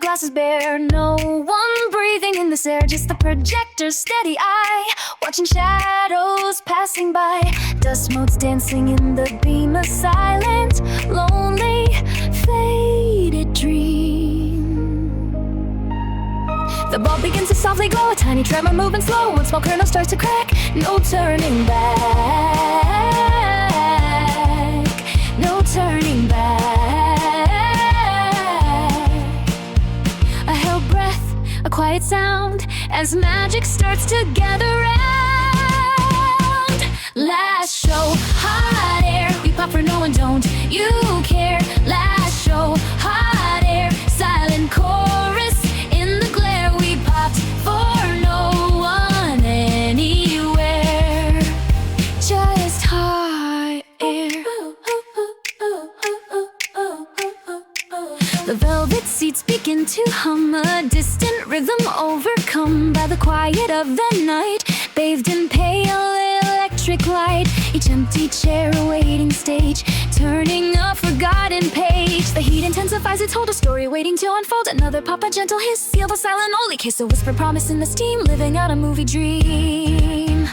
glass is bare. No one breathing in this air, just the projector's steady eye, watching shadows passing by. Dust motes dancing in the beam, a silent, lonely, faded dream. The bulb begins to softly glow, a tiny tremor moving slow. One small kernel starts to crack, no turning back, no turning back. A held breath, a quiet sound, as magic starts to gather round. Last show, hot air, we pop for no one, don't you care. Last show, hot air, silent chorus in the glare. We popped for no one anywhere, just hot air. The velvet seats begin to hum, a distant rhythm overcome by the quiet of the night, bathed in pale electric light. Each empty chair a waiting stage, turning a forgotten page. The heat intensifies its hold, a story waiting to unfold. Another pop, a gentle hiss, seal the silent only kiss, a whisper promise in the steam, living out a movie dream.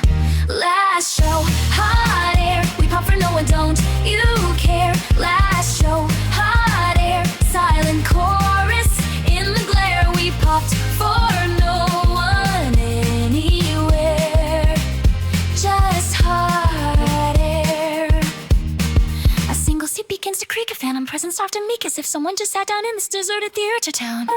Last show, hot air, we pop for no one, don't you care. Last show, hot air, silent chorus in the glare. We popped for no one anywhere, just hot air. A single seat begins to creak, a phantom presence soft and meek, as if someone just sat down in this deserted theater town.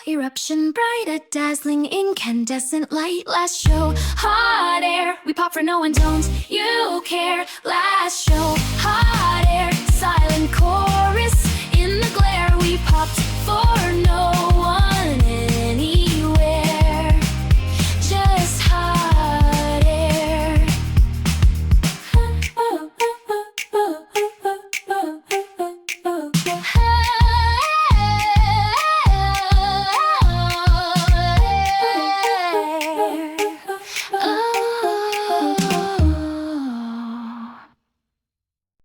Eruption bright, a dazzling incandescent light. Last show, hot air, we pop for no one, don't you care. Last show, hot air, silent chorus